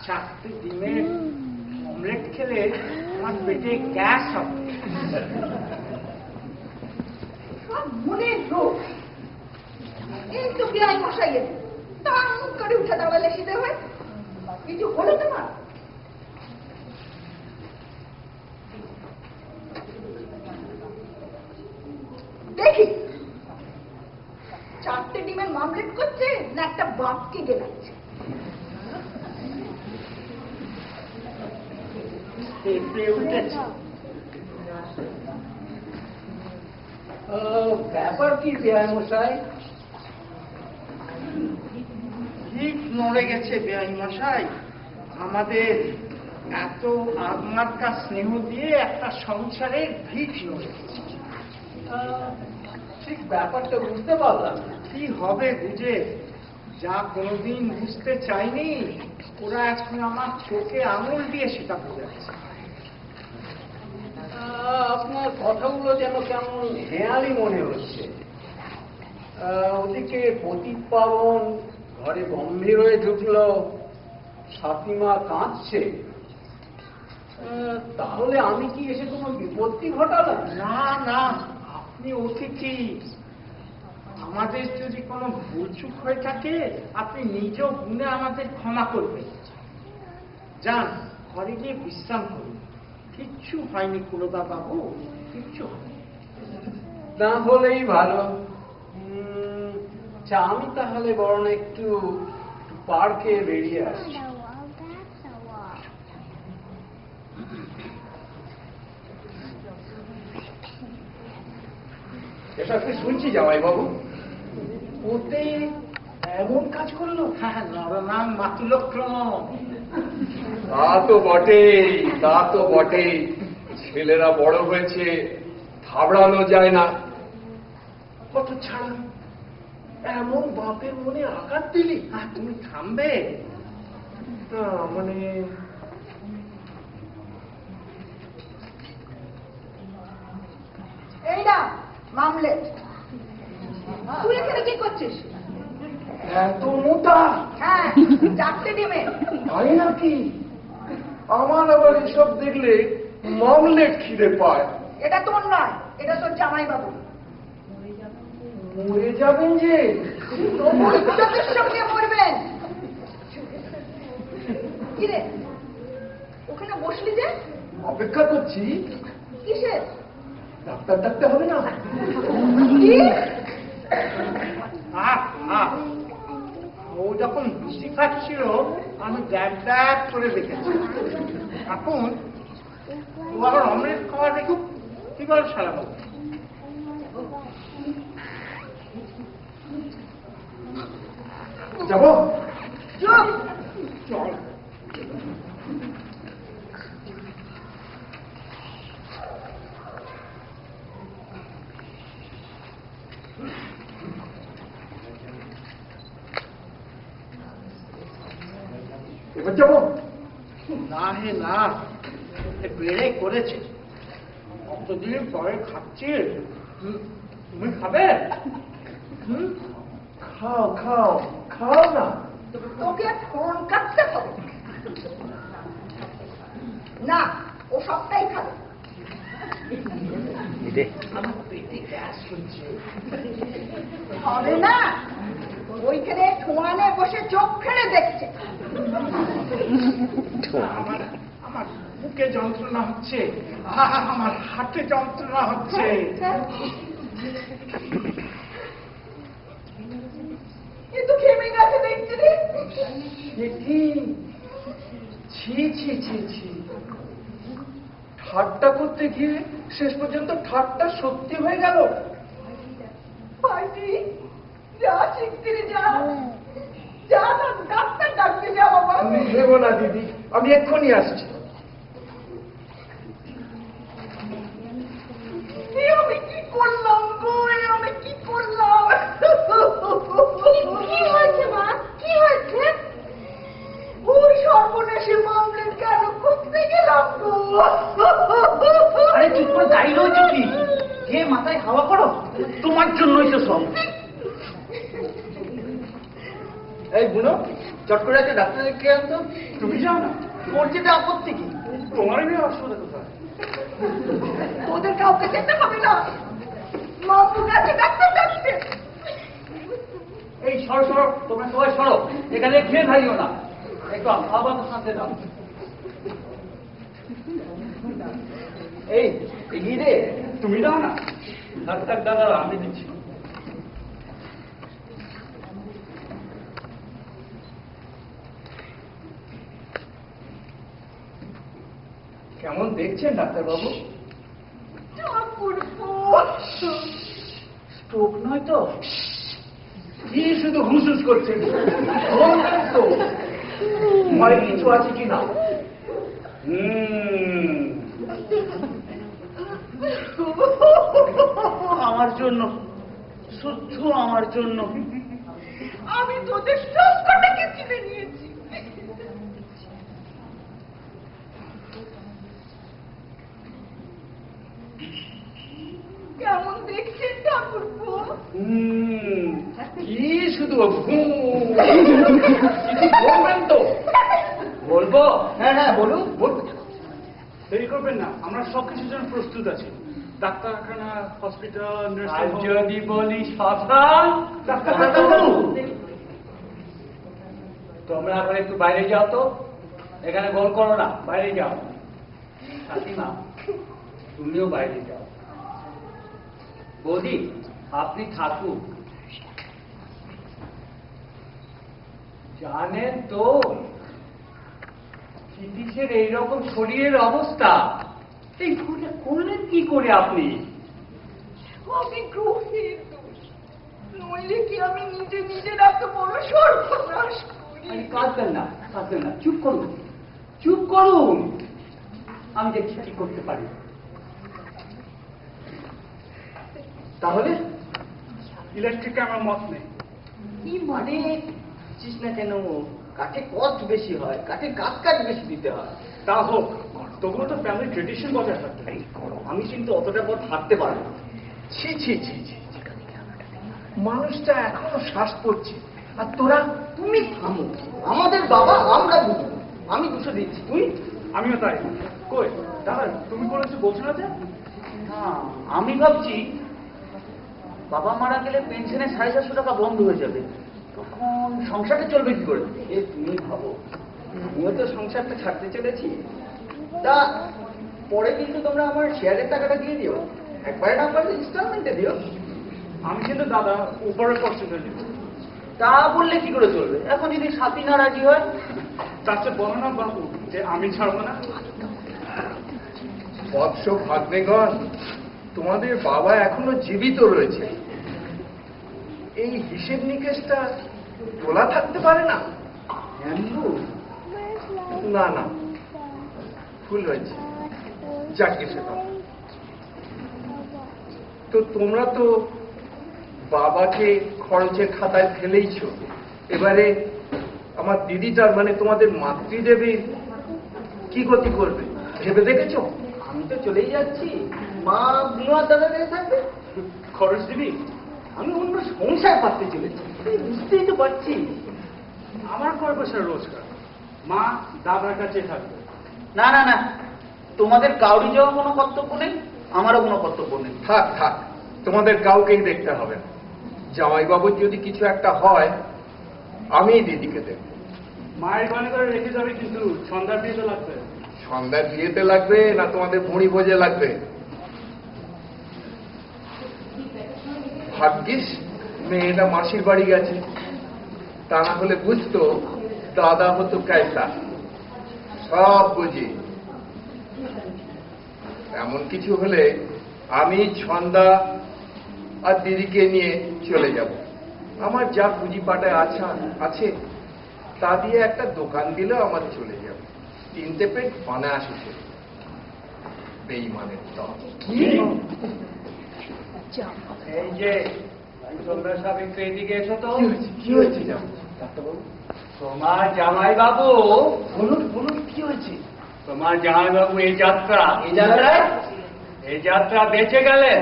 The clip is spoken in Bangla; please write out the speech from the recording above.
4টে ডিমের অমলেট খেলে আমার পেটে গ্যাস হবে। সব মনের রোগ। এই তো বিয়াই মশাই এলেন, তার মুখ করে উঠে দাঁড়ালে সিধে হয়। কিছু হলো তোমার? দেখি 4টে ডিমের মামলেট করছে না একটা বাপকে গেলাচ্ছে। ব্যাপার কি বেআই মশাই? ঠিক নড়ে গেছে বেআই মশাই। আমাদের এত আত্মার্কা স্নেহ দিয়ে একটা সংসারের ভিত নড়ে গেছে। ঠিক ব্যাপারটা বুঝতে পারলাম। কি হবে বুঝে? যা কোনোদিন বুঝতে চাইনি ওরা এখন আমার চোখে আঙুল দিয়ে সেটা বোঝাচ্ছে। আপনার কথাগুলো যেন কেমন হেয়ালি মনে হচ্ছে। ওদিকে পতিত পাবন ঘরে গম্ভীর হয়ে ঢুকলো, শাশুড়িমা কাঁদছে। তাহলে আমি কি এসে কোনো বিপত্তি ঘটালাম? না না, আপনি অতিথি। আমাদের যদি কোনো ভুলচুক হয়ে থাকে আপনি নিজ গুণে আমাদের ক্ষমা করবেন। যান, ঘরে গিয়ে বিশ্রাম করুন। কিচ্ছু হয়নি কুলদা বাবু, কিচ্ছু হয়নি। না হলেই ভালো। আমি তাহলে বরং একটু পার্কে বেরিয়ে আসছি। এসব কি শুনছি জামাই বাবু? ওতে এমন কাজ করলো? হ্যাঁ, নরনাং মাতুলক্রম। তা তো বটেই, তা তো বটেই। ছেলেরা বড় হয়েছে, থাবড়ানো যায় না। কত ছাড়া এমন বাপের মনে আঘাত দিলি। তুমি থামবে না? মানে এই না মামলেট, তুই এখানে কি করছিস? এত মোটা? হ্যাঁ, 4টে ডিমে। তাই নাকি? আমার আবার এসব দেখলে মামলেট খিদে পায়। এটা তোর নয়, এটা তোর জামাই বাবু। মরে যাবেন যে? তোদের সঙ্গে মরবেন। কিরে ওখানে বসলি যে? অপেক্ষা করছি। কিসের? ডাক্তার ডাকতে হবে না? ও যখন লুচি খাচ্ছিল আমি ড্যাগ ড্যাগ করে দেখেছি। এখন ও আবার অমলেট খাওয়া দেখুক কি বল সারা বাবু। যাবো? চল। এবার যাবো? না হে না, বেড়ে করেছে। কতদিন পরে খাচ্ছি। তুমি খাবে? খাও খাও খাও না। তোকে ফোন কাটতে হবে না, ও সবটাই খাবে। আমার পেটে গ্যাস হচ্ছে। হবে না, ওইখানে ঠোঁয়ানে বসে চোখ ফেলে দেখছে। আমার বুকে যন্ত্রণা হচ্ছে, আমার হাতে যন্ত্রণা হচ্ছে। কিন্তু খেমে গেছে দেখছি রে। ছি ছি ছি ছি, ঠাট্টা করতে গিয়ে শেষ পর্যন্ত ঠাট্টা সত্যি হয়ে গেল। পাইটি যা শিগগিরি যা, যা না ডাক্তার ডাকতে যা বাবা। তুমি ভেবো না দিদি, আমি এক্ষুনি আসছি। আমি কি করলাম গো, আমি কি করলাম? কি হয়েছে মা, কি হয়েছে? ওই সর্বনাশী মামলেট কেন খুঁজতে গেলাম গো? আরে চুপ করে দাঁড়িয়ে রয়েছে কি? কে মাথায় হাওয়া করো, তোমার জন্যই তো সব। এই বুনো, চট করে একটা ডাক্তার দেখে আনতো। তুমি যাও না, তোর যেটা আপত্তি কি? তোমারই মেয়ে অসুবিধা কোথায়? ওদের কাউকে যেতে হবে না, মামু কাছে ডাক্তার ডাকতে। এই সরো সরো, তোমরা সবাই সরো, এখানে খেয়ে থাকিও না, একটু আবার শান্তি দাও। এই এগিয়ে দে। তুমি যাও না। ডাক্তার দাদা আমি দিচ্ছি। কেমন দেখছেন ডাক্তারবাবু? স্ট্রোক নয় তো? কি শুধু হুসুস করছেন? বলবেন তো ভয় কিছু আছে কিনা? আমার জন্য, শুদ্ধ আমার জন্য। আমি তোদের সবকটাকে চিনে নিয়েছি। কেমন দেখছেন ঠাকুরপো? কি শুধু কিছু বলবেন তো? বলবো? হ্যাঁ হ্যাঁ বলুন। দেরি করবেন না, আমরা সবকিছুর জন্য প্রস্তুত আছি। ডাক্তারখানা, হসপিটাল, আর নার্সিং হোম। যদি বলি সাবধান, তোমরা এখন একটু বাইরে যাও তো, এখানে গোল করো না, বাইরে যাও। কাকিমা তুমিও বাইরে যাও। বৌদি আপনি থাকুন। জানেন তো চিকিৎসের এইরকম শরীরের অবস্থা, এই ভুলটা করলেন কি করে আপনি? আমি গ্রহের দোষ, নইলে কি আমি নিজে নিজের এত বড় সর্বনাশ করি? আরে কাঁদবেন না, কাঁদবেন না, চুপ করুন, চুপ করুন, আমি দেখছি কি করতে পারি। তাহলে ইলেকট্রিক আমার মত নেই। কি মানে বুঝছিস না কেন? কাঠে কষ্ট বেশি হয়, কাঠে কাজ বেশি দিতে হয়। তা হোক, তবুও তো ফ্যামিলি ট্রেডিশন বজায় থাকতে হবে। আমি কিন্তু অতটা পথ হাঁটতে পারবো না। ছি ছি ছি ছি, মানুষটা এখনো শ্বাস পড়ছে আর তোরা? তুমি থামো, আমাদের বাবা আমরা বুঝবো। আমি দুশো দিচ্ছি, তুই? আমিও তাই। কই দাদা, তুমি কোনো কিছু বলছো না যে? না, আমি ভাবছি বাবা মারা গেলে পেনশনের 750 টাকা বন্ধ হয়ে যাবে, তখন সংসারটা চলবে কি করে? এ তুমি ভাবো, আমিও তো সংসারটা ছাড়তে চলেছি। তা পরে কিন্তু তোমরা আমার শেয়ারের টাকাটা দিয়ে দিও, একবারে না পারলে ইনস্টলমেন্টে দিও। আমি কিন্তু দাদা উপরের পর্যন্ত নিব। তা বললে কি করে চলবে? এখন যদি সাথী না রাজি হয়? তার চেয়ে বলো না বাবু যে আমি ছাড়বো না। বৎস ভাগ্নেগণ, তোমাদের বাবা এখনো জীবিত রয়েছে, এই হিসেব নিকেশটা তোলা থাকতে পারে না? না না, ভুল হয়েছে, যাকে সেটা। তো তোমরা তো বাবাকে খরচের খাতায় ফেলেইছ, এবারে আমার দিদিটার মানে তোমাদের মাতৃদেবী কি গতি করবে ভেবে দেখেছো? আমি তো চলেই যাচ্ছি, মা বুয়া দাদা দিয়ে থাকবে। খরচ দিবি? আমি অন্য সংসার পাততে চলেছি, বুঝতেই তো পারছি। আমার কয় পয়সার রোজগার, মা দাদার কাছে থাকবে। না না না, তোমাদের কাউরি যাওয়া কোনো কর্তব্য নেই, আমারও কোনো কর্তব্য নেই। থাক থাক, তোমাদের কাউকেই দেখতে হবে না। জামাইবাবুর যদি কিছু একটা হয় আমিই দিদিকে দেব। মায়ের গনে করে রেখে যাবে, কিন্তু সন্ধ্যার দিয়ে তো লাগবে। সন্ধ্যার বিয়েতে লাগবে না তোমাদের ভুঁড়ি ভোজে লাগবে? ভাগ্যিস মেয়েটা মাসির বাড়ি গেছে, তা না হলে বুঝতো দাদা হতো কায়সা। সব বুঝি। এমন কিছু হলে আমি ছন্দা আর দিদিকে নিয়ে চলে যাব। আমার যা পুঁজি পাটায় আছে তা দিয়ে একটা দোকান দিলেও আমার চলে যাবে। 3টে পেট বানা আসছে বেইমানের দল। এই যে তোমরা সব একটু এদিকে এসো তো। কি হয়েছে তোমার জামাই বাবু, বলুন বলুন, কি হয়েছে? তোমার জামাই বাবু এই যাত্রা, এই যাত্রায় এই যাত্রা বেঁচে গেলেন।